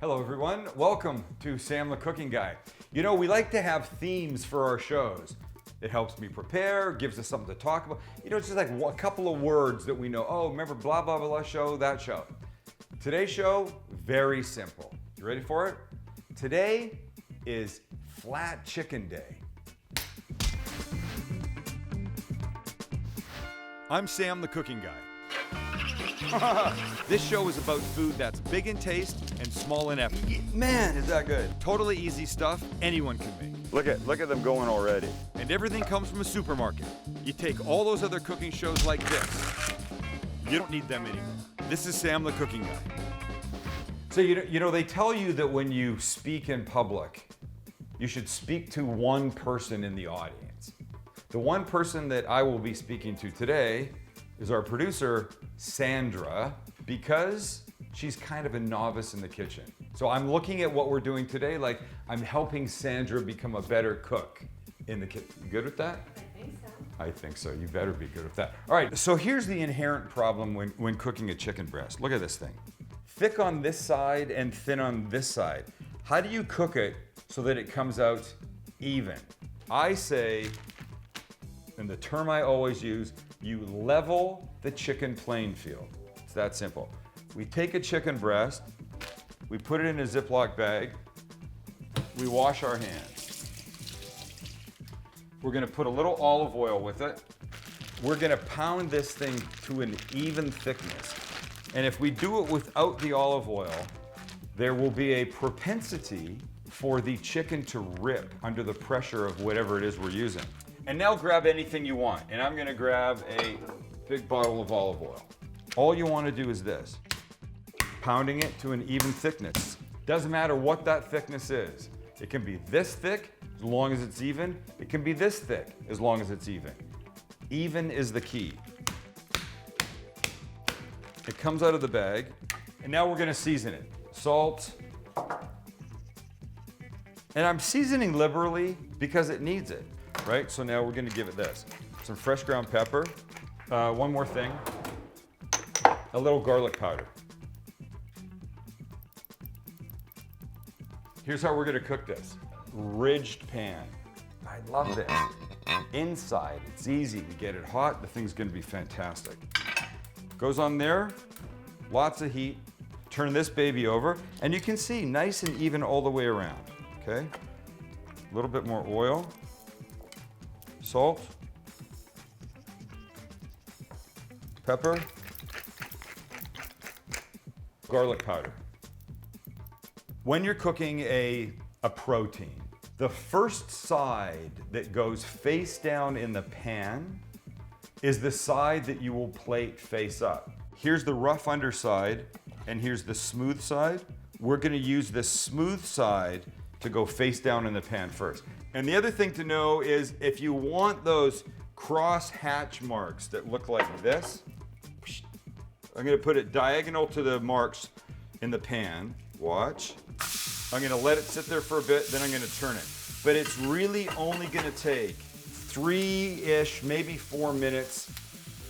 Hello everyone, welcome to Sam the Cooking Guy. You know, we like to have themes for our shows. It helps me prepare, gives us something to talk about. You know, it's just like a couple of words that we know. Oh, remember blah, blah, blah show, that show. Today's show, very simple. You ready for it? Today is Flat Chicken Day. I'm Sam the Cooking Guy. This show is about food that's big in taste and small in effort. Man, is that good. Totally easy stuff anyone can make. Look at them going already. And everything comes from a supermarket. You take all those other cooking shows like this. You don't need them anymore. This is Sam the Cooking Guy. So you know they tell you that when you speak in public, you should speak to one person in the audience. The one person that I will be speaking to today is our producer, Sandra, because she's kind of a novice in the kitchen. So I'm looking at what we're doing today like I'm helping Sandra become a better cook in the kitchen. You good with that? I think so. I think so. You better be good with that. All right, so here's the inherent problem when cooking a chicken breast. Look at this thing. Thick on this side and thin on this side. How do you cook it so that it comes out even? I say, and the term I always use, you level the chicken playing field. It's that simple. We take a chicken breast, we put it in a Ziploc bag, we wash our hands. We're gonna put a little olive oil with it. We're gonna pound this thing to an even thickness. And if we do it without the olive oil, there will be a propensity for the chicken to rip under the pressure of whatever it is we're using. And now grab anything you want. And I'm gonna grab a big bottle of olive oil. All you wanna do is this. Pounding it to an even thickness. Doesn't matter what that thickness is. It can be this thick, as long as it's even. It can be this thick, as long as it's even. Even is the key. It comes out of the bag, and now we're gonna season it. Salt. And I'm seasoning liberally because it needs it, right? So now we're gonna give it this. Some fresh ground pepper. One more thing. A little garlic powder. Here's how we're gonna cook this. Ridged pan. I love this. Inside, it's easy. We get it hot, the thing's gonna be fantastic. Goes on there, lots of heat. Turn this baby over, and you can see nice and even all the way around, okay? A little bit more oil, salt, pepper, garlic powder. When you're cooking a protein, the first side that goes face down in the pan is the side that you will plate face up. Here's the rough underside, and here's the smooth side. We're gonna use the smooth side to go face down in the pan first. And the other thing to know is if you want those cross hatch marks that look like this, I'm gonna put it diagonal to the marks in the pan. Watch. I'm gonna let it sit there for a bit, then I'm gonna turn it. But it's really only gonna take 3-ish, maybe 4 minutes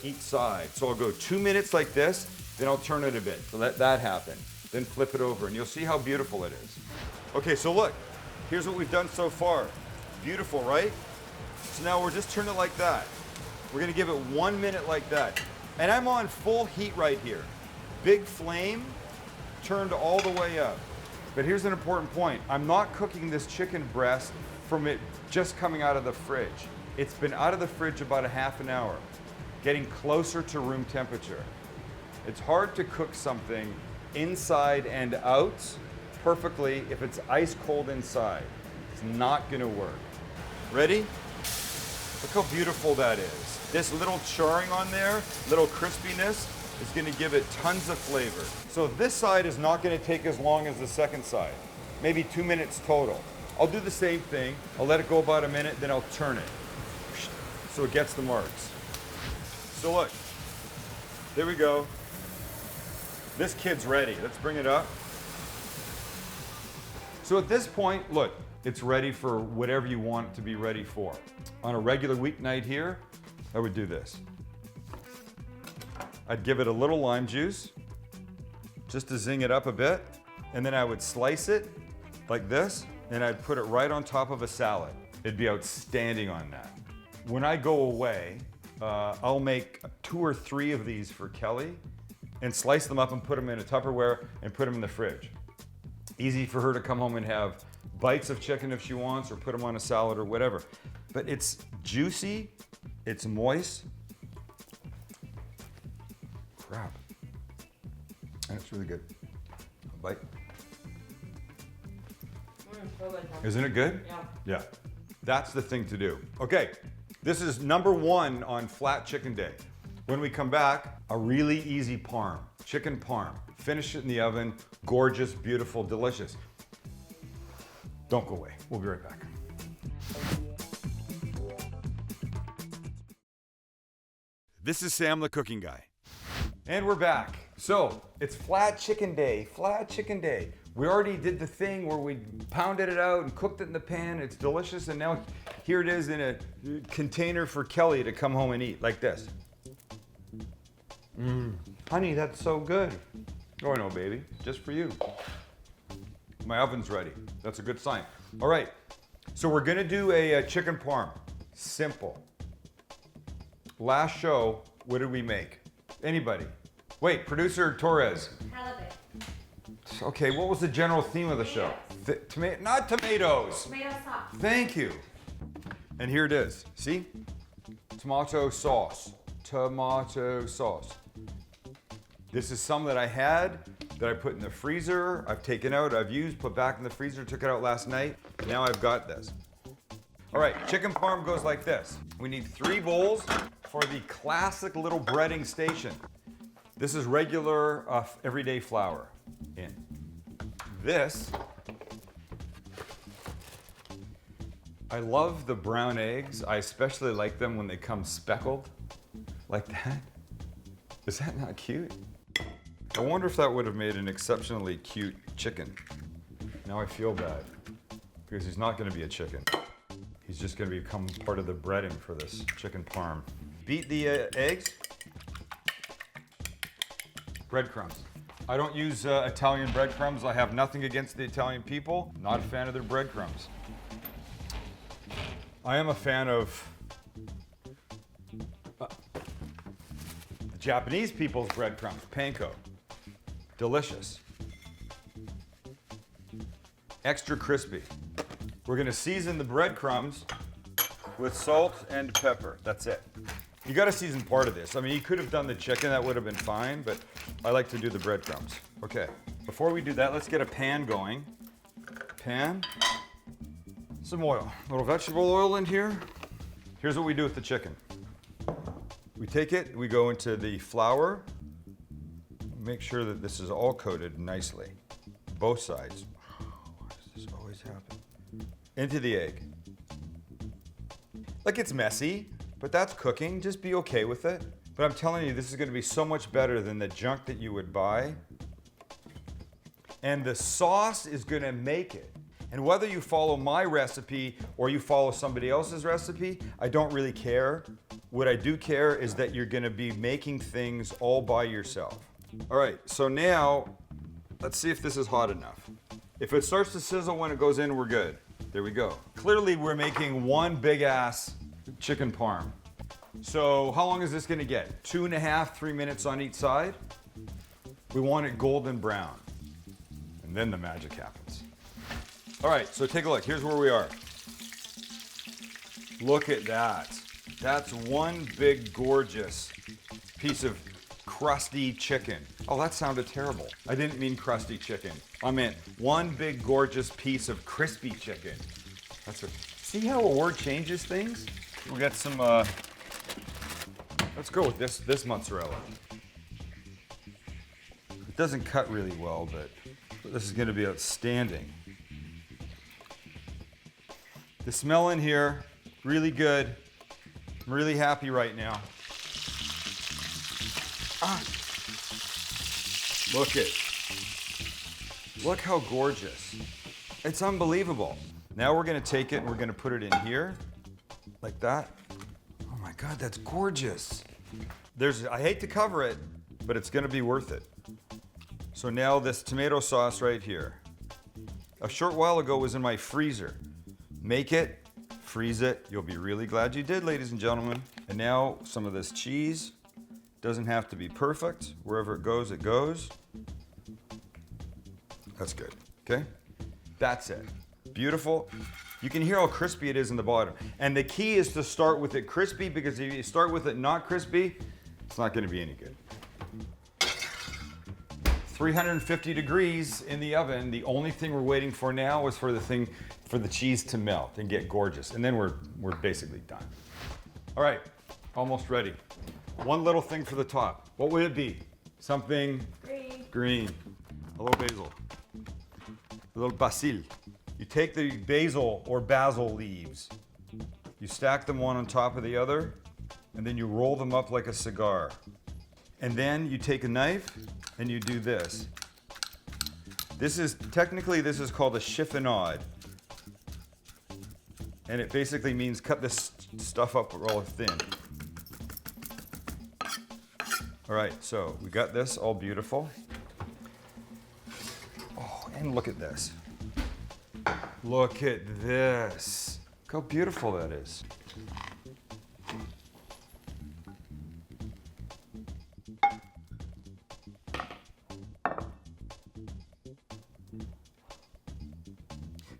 each side. So I'll go 2 minutes like this, then I'll turn it a bit. So let that happen. Then flip it over and you'll see how beautiful it is. Okay, so look, here's what we've done so far. Beautiful, right? So now we're just turning it like that. We're gonna give it 1 minute like that. And I'm on full heat right here. Big flame, turned all the way up. But here's an important point. I'm not cooking this chicken breast from it just coming out of the fridge. It's been out of the fridge about a half an hour, getting closer to room temperature. It's hard to cook something inside and out perfectly if it's ice cold inside. It's not gonna work. Ready? Look how beautiful that is. This little charring on there, little crispiness, is gonna give it tons of flavor. So this side is not gonna take as long as the second side, maybe 2 minutes total. I'll do the same thing. I'll let it go about a minute, then I'll turn it. So it gets the marks. So look, there we go. This kid's ready. Let's bring it up. So at this point, look, it's ready for whatever you want it to be ready for. On a regular weeknight here, I would do this. I'd give it a little lime juice, just to zing it up a bit. and then I would slice it like this, and I'd put it right on top of a salad. It'd be outstanding on that. When I go away, I'll make 2 or 3 of these for Kelly and slice them up and put them in a Tupperware and put them in the fridge. Easy for her to come home and have bites of chicken if she wants, or put them on a salad or whatever. But it's juicy, it's moist. Crap. And it's really good. A bite. So good. Isn't it good? Yeah. Yeah. That's the thing to do. Okay, this is number 1 on Flat Chicken Day. When we come back, a really easy parm, chicken parm. Finish it in the oven, gorgeous, beautiful, delicious. Don't go away, we'll be right back. This is Sam the Cooking Guy. And we're back. So, it's Flat Chicken Day, Flat Chicken Day. We already did the thing where we pounded it out and cooked it in the pan. It's delicious, and now here it is in a container for Kelly to come home and eat, like this. Honey, that's so good. Oh no, baby, just for you. My oven's ready. That's a good sign. All right, so we're gonna do a chicken parm. Simple. Last show, what did we make? Anybody? Wait, producer Torres. Halibut. Okay, what was the general theme of the show? Not tomatoes. Tomato sauce. Thank you. And here it is. See? Tomato sauce. Tomato sauce. This is some that I had that I put in the freezer. I've taken out, I've used, put back in the freezer, took it out last night. Now I've got this. All right, chicken parm goes like this. We need 3 bowls for the classic little breading station. This is regular, everyday flour in. This, I love the brown eggs. I especially like them when they come speckled like that. Is that not cute? I wonder if that would have made an exceptionally cute chicken. Now I feel bad because he's not going to be a chicken. He's just going to become part of the breading for this chicken parm. Beat the eggs. Breadcrumbs. I don't use Italian breadcrumbs. I have nothing against the Italian people. Not a fan of their breadcrumbs. I am a fan of the Japanese people's breadcrumbs, panko. Delicious. Extra crispy. We're gonna season the breadcrumbs with salt and pepper. That's it. You gotta season part of this. I mean, you could have done the chicken, that would have been fine, but I like to do the breadcrumbs. Okay, before we do that, let's get a pan going. Pan, some oil. A little vegetable oil in here. Here's what we do with the chicken. We take it, we go into the flour. Make sure that this is all coated nicely. Both sides. Why does this always happen? Into the egg. Like, it's messy, but that's cooking. Just be okay with it. But I'm telling you, this is gonna be so much better than the junk that you would buy. And the sauce is gonna make it. And whether you follow my recipe or you follow somebody else's recipe, I don't really care. What I do care is that you're gonna be making things all by yourself. All right, so now, let's see if this is hot enough. If it starts to sizzle when it goes in, we're good. There we go. Clearly, we're making one big ass chicken parm. So how long is this gonna get? 2.5, 3 minutes on each side? We want it golden brown. And then the magic happens. All right, so take a look. Here's where we are. Look at that. That's one big, gorgeous piece of crusty chicken. Oh, that sounded terrible. I didn't mean crusty chicken. I meant one big, gorgeous piece of crispy chicken. That's what. See how a word changes things? We got some. Let's go with this mozzarella. It doesn't cut really well, but this is going to be outstanding. The smell in here, really good. I'm really happy right now. Ah. Look how gorgeous. It's unbelievable. Now we're gonna take it and we're gonna put it in here, like that. Oh my God, that's gorgeous. I hate to cover it, but it's gonna be worth it. So now this tomato sauce right here. A short while ago was in my freezer. Make it, freeze it. You'll be really glad you did, ladies and gentlemen. And now some of this cheese. Doesn't have to be perfect. Wherever it goes, it goes. That's good, okay? That's it. Beautiful. You can hear how crispy it is in the bottom. And the key is to start with it crispy, because if you start with it not crispy, it's not gonna be any good. 350 degrees in the oven. The only thing we're waiting for now is for the cheese to melt and get gorgeous. And then we're basically done. All right, almost ready. One little thing for the top. What would it be? Something green. A little basil. A little basil. You take the basil or basil leaves, you stack them one on top of the other, and then you roll them up like a cigar. And then you take a knife and you do this. This is called a chiffonade. And it basically means cut this stuff up real thin. All right, so we got this all beautiful. Oh, and look at this. Look at this. Look how beautiful that is.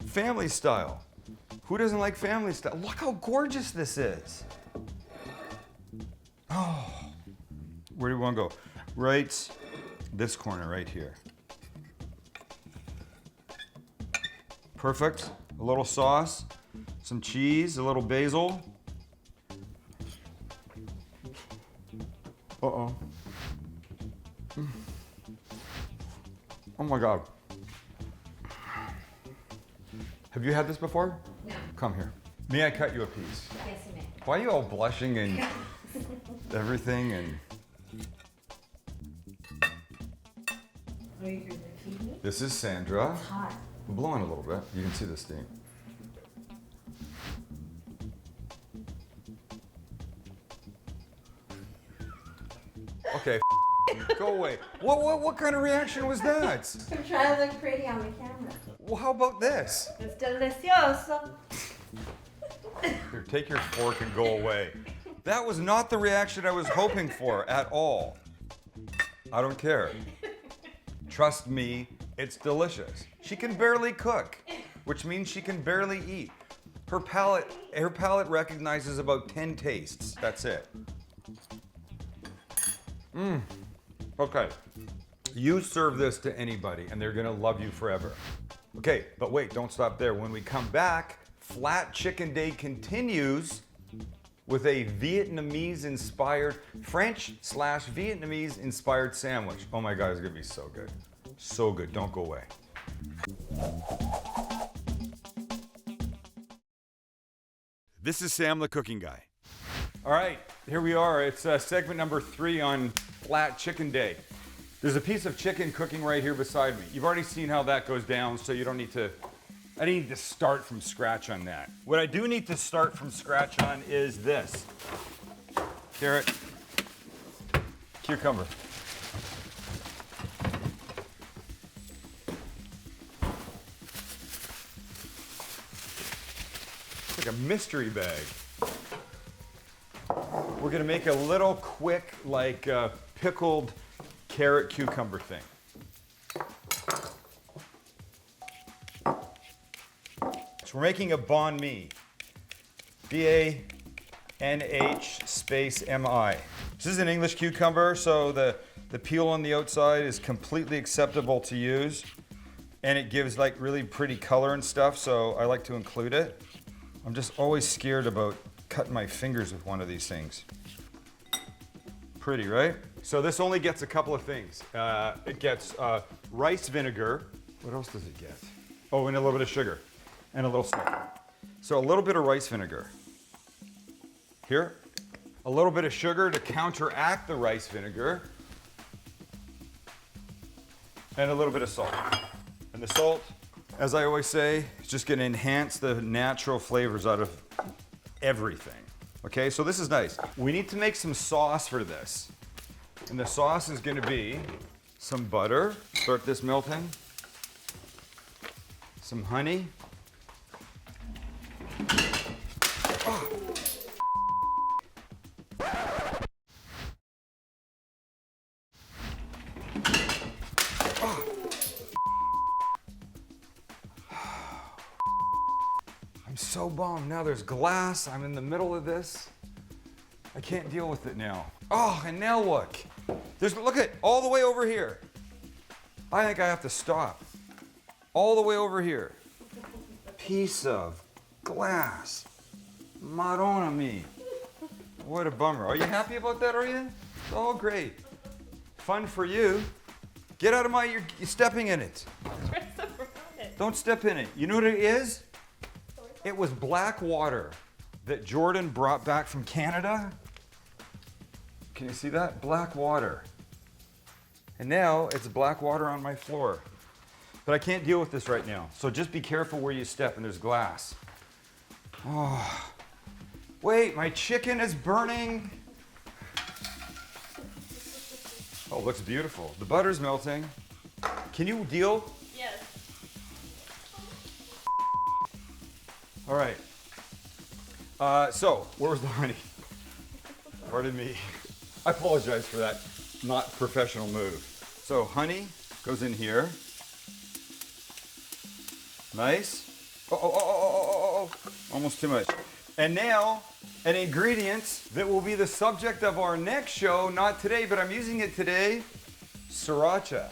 Family style. Who doesn't like family style? Look how gorgeous this is. Oh, where do we want to go? Right, this corner right here. Perfect. A little sauce, some cheese, a little basil. Uh-oh. Oh my God. Have you had this before? No. Come here. May I cut you a piece? Yes, you may. Why are you all blushing and everything and... Are you going to feed me? This is Sandra. It's hot. I'm blowing a little bit. You can see the steam. Okay, go away. What kind of reaction was that? I'm trying to look pretty on the camera. Well, how about this? It's delicioso. Here, take your fork and go away. That was not the reaction I was hoping for at all. I don't care. Trust me, it's delicious. She can barely cook, which means she can barely eat. Her palate recognizes about 10 tastes. That's it. Okay. You serve this to anybody and they're gonna love you forever. Okay, but wait, don't stop there. When we come back, Flat Chicken Day continues with a Vietnamese-inspired, French/Vietnamese-inspired sandwich. Oh my God, it's gonna be so good. So good, don't go away. This is Sam the Cooking Guy. All right, here we are. It's segment number 3 on Flat Chicken Day. There's a piece of chicken cooking right here beside me. You've already seen how that goes down, so you don't need to, I don't need to start from scratch on that. What I do need to start from scratch on is this. Carrot, cucumber. It's like a mystery bag. We're gonna make a little quick, like pickled carrot cucumber thing. So we're making a banh mi. B-A-N-H-M-I. This is an English cucumber, so the peel on the outside is completely acceptable to use. And it gives like really pretty color and stuff, so I like to include it. I'm just always scared about cutting my fingers with one of these things. Pretty, right? So this only gets a couple of things. It gets rice vinegar. What else does it get? Oh, and a little bit of sugar and a little salt. So a little bit of rice vinegar. Here, a little bit of sugar to counteract the rice vinegar. And a little bit of salt. And the salt, as I always say, is just gonna enhance the natural flavors out of everything. Okay, so this is nice. We need to make some sauce for this. And the sauce is gonna be some butter. Start this melting. Some honey. Oh. I'm so bummed. Now there's glass. I'm in the middle of this. I can't deal with it now. Oh, and now look. Look at all the way over here. I think I have to stop. All the way over here. Piece of glass. Madonna me. What a bummer. Are you happy about that, are you? It's all great. Fun for you. Get out of you're stepping in it. Don't step in it. You know what it is? It was black water that Jordan brought back from Canada. Can you see that? Black water. And now it's black water on my floor. But I can't deal with this right now. So just be careful where you step, and there's glass. Oh. Wait, my chicken is burning. Oh, it looks beautiful. The butter's melting. Can you deal? Yes. All right. So, where was the honey? Pardon me. I apologize for that not professional move. So, honey goes in here. Nice. Oh. Almost too much. And now, an ingredient that will be the subject of our next show, not today, but I'm using it today, sriracha.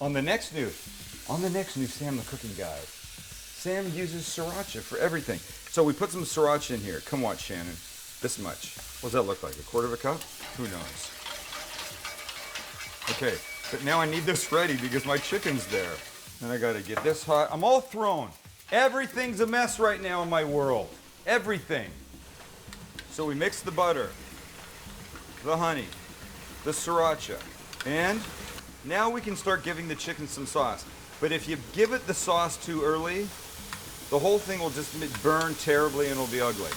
On the next new Sam the Cooking Guide. Sam uses sriracha for everything. So we put some sriracha in here. Come watch, Shannon. This much. What does that look like? A quarter of a cup? Who knows? Okay, but now I need this ready because my chicken's there. And I gotta get this hot. I'm all thrown. Everything's a mess right now in my world. Everything. So we mix the butter, the honey, the sriracha, and now we can start giving the chicken some sauce. But if you give it the sauce too early, the whole thing will just burn terribly and it'll be ugly.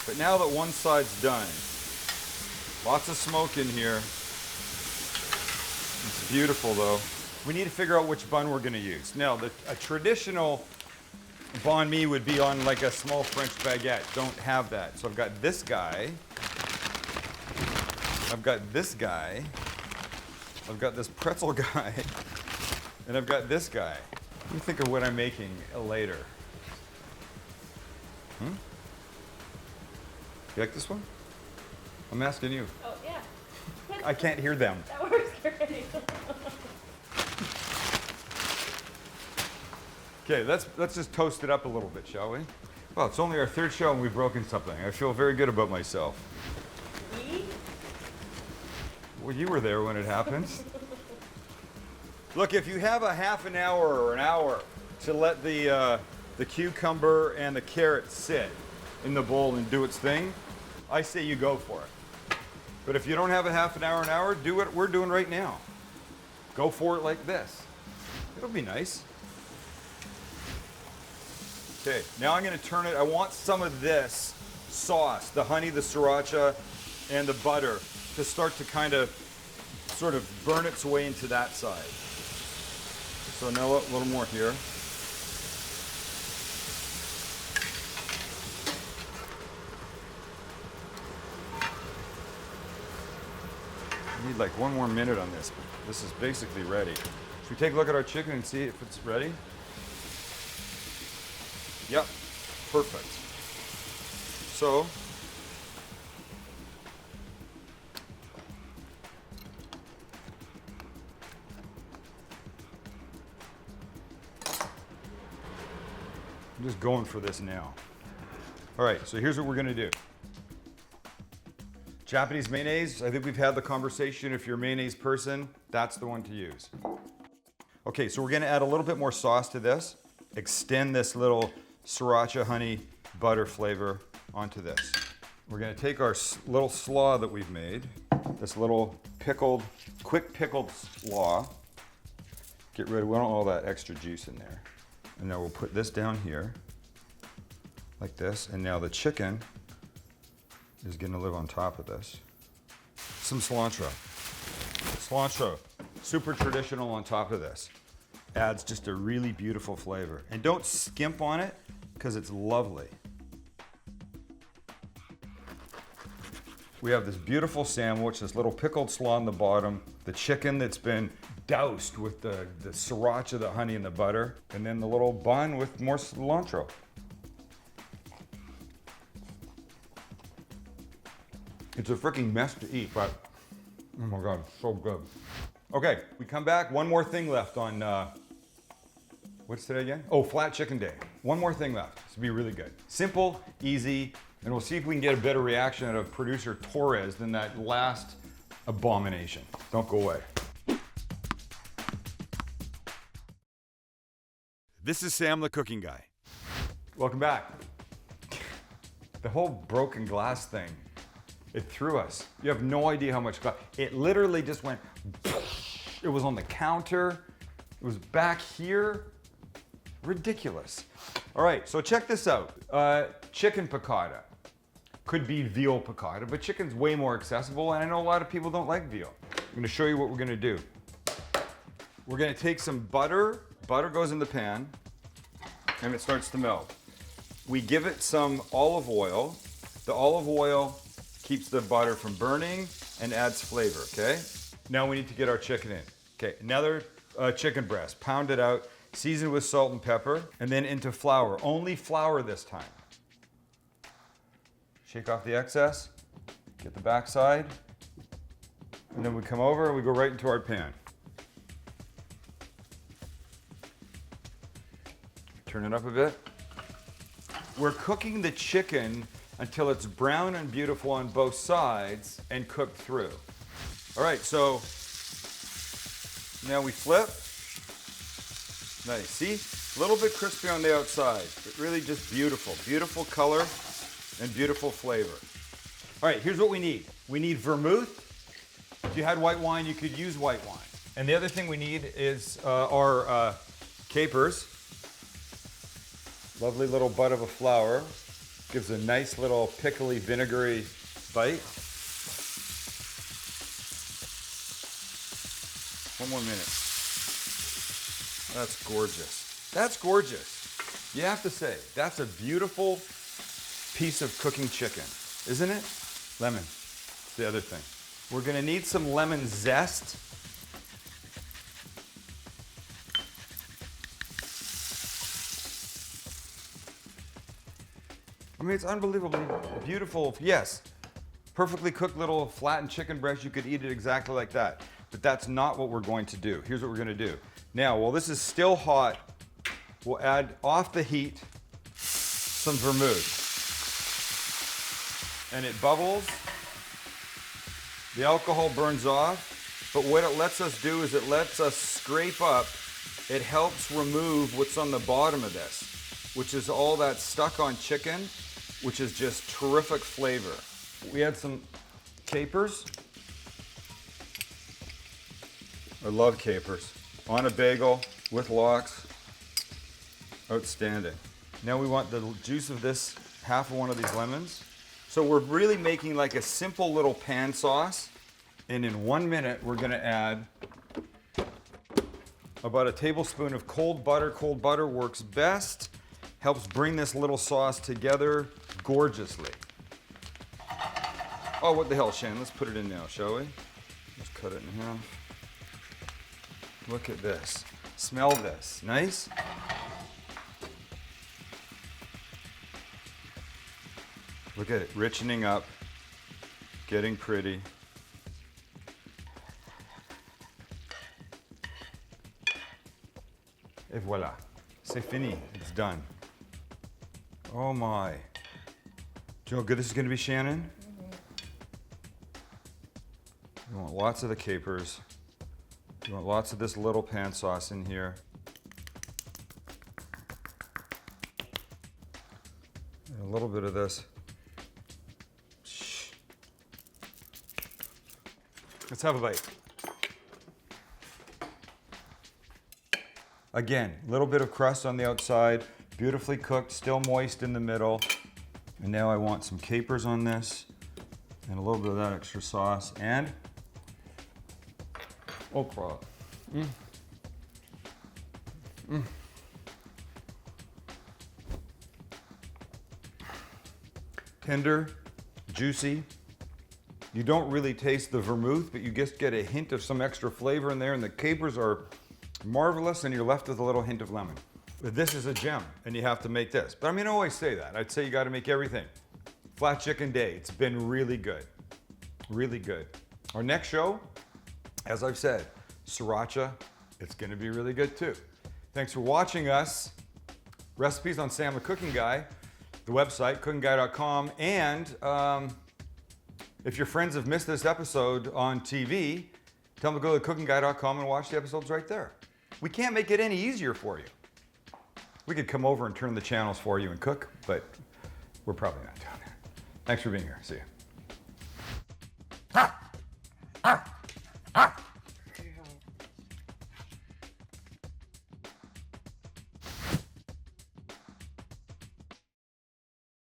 But now that one side's done, lots of smoke in here. It's beautiful though. We need to figure out which bun we're gonna use. Now, a traditional banh mi would be on like a small French baguette. Don't have that. So I've got this guy. I've got this guy. I've got this pretzel guy. And I've got this guy. Let me think of what I'm making later. You like this one? I'm asking you. Oh, yeah. I can't hear them. That works great. Okay, let's just toast it up a little bit, shall we? Well, it's only our third show and we've broken something. I feel very good about myself. Me? Well, you were there when it happened. Look, if you have a half an hour or an hour to let the cucumber and the carrot sit in the bowl and do its thing, I say you go for it. But if you don't have a half an hour, do what we're doing right now. Go for it like this. It'll be nice. Okay, now I'm going to turn it. I want some of this sauce, the honey, the sriracha, and the butter to start to kind of sort of burn its way into that side. So now a little more here. I need like 1 more minute on this. This is basically ready. Should we take a look at our chicken and see if it's ready? Yep, perfect. So, I'm just going for this now. All right, so here's what we're gonna do. Japanese mayonnaise, I think we've had the conversation. If you're a mayonnaise person, that's the one to use. Okay, so we're gonna add a little bit more sauce to this. Extend this little sriracha, honey, butter flavor onto this. We're gonna take our little slaw that we've made, this little quick pickled slaw. Get rid of all that extra juice in there. And now we'll put this down here, like this. And now the chicken is gonna live on top of this. Some cilantro. Cilantro. super traditional on top of this. Adds just a really beautiful flavor. And don't skimp on it, because it's lovely. We have this beautiful sandwich, this little pickled slaw on the bottom, the chicken that's been doused with the sriracha, the honey, and the butter, and then the little bun with more cilantro. It's a freaking mess to eat, but oh my God, it's so good. Okay, we come back. One more thing left on, what's today again? Oh, flat chicken day. One more thing left. This will be really good. Simple, easy, and we'll see if we can get a better reaction out of producer Torres than that last abomination. Don't go away. This is Sam, the cooking guy. Welcome back. The whole broken glass thing, it threw us. You have no idea how much glass. It literally just went, it was on the counter, it was back here. Ridiculous. All right, so check this out. Chicken piccata. Could be veal piccata, but chicken's way more accessible, and I know a lot of people don't like veal. I'm gonna show you what we're gonna do. We're gonna take some butter. Butter goes in the pan, and it starts to melt. We give it some olive oil. The olive oil keeps the butter from burning and adds flavor, okay? Now we need to get our chicken in. Okay, another chicken breast, pound it out, season with salt and pepper, and then into flour. Only flour this time. Shake off the excess, get the backside, and then we come over and we go right into our pan. Turn it up a bit. We're cooking the chicken until it's brown and beautiful on both sides and cooked through. All right, so now we flip. Nice, see? A little bit crispy on the outside, but really just beautiful. Beautiful color and beautiful flavor. All right, here's what we need. We need vermouth. If you had white wine, you could use white wine. And the other thing we need is our capers. Lovely little bud of a flower. Gives a nice little pickly, vinegary bite. One more minute. That's gorgeous. That's gorgeous. You have to say, that's a beautiful piece of cooking chicken, isn't it? Lemon, it's the other thing. We're gonna need some lemon zest. I mean, it's unbelievably beautiful. Yes, perfectly cooked little flattened chicken breast. You could eat it exactly like that. But that's not what we're going to do. Here's what we're gonna do. Now, while this is still hot, we'll add off the heat some vermouth. And it bubbles. The alcohol burns off. But what it lets us do is it lets us scrape up. It helps remove what's on the bottom of this, which is all that stuck on chicken, which is just terrific flavor. We add some capers. I love capers. On a bagel with lox. Outstanding. Now we want the juice of this, half of one of these lemons. So we're really making like a simple little pan sauce. And in 1 minute, we're gonna add about a tablespoon of cold butter. Cold butter works best. Helps bring this little sauce together gorgeously. Oh, what the hell, Shan? Let's put it in now, shall we? Let's cut it in half. Look at this. Smell this. Nice? Look at it, richening up, getting pretty. Et voilà. C'est fini. It's done. Oh my. Do you know how good this is going to be, Shannon? You want lots of the capers. You want lots of this little pan sauce in here. And a little bit of this. Let's have a bite. Again, a little bit of crust on the outside, beautifully cooked, still moist in the middle. And now I want some capers on this and a little bit of that extra sauce and okra. Tender, juicy. You don't really taste the vermouth, but you just get a hint of some extra flavor in there, and the capers are marvelous, and you're left with a little hint of lemon. But this is a gem, and you have to make this. But I mean, I always say that. I'd say you got to make everything. Flat chicken day. It's been really good. Really good. Our next show, as I've said, sriracha. It's going to be really good too. Thanks for watching us. Recipes on Sam the Cooking Guy, the website, cookingguy.com. And if your friends have missed this episode on TV, tell them to go to cookingguy.com and watch the episodes right there. We can't make it any easier for you. We could come over and turn the channels for you and cook, but we're probably not doing that. Thanks for being here. See you.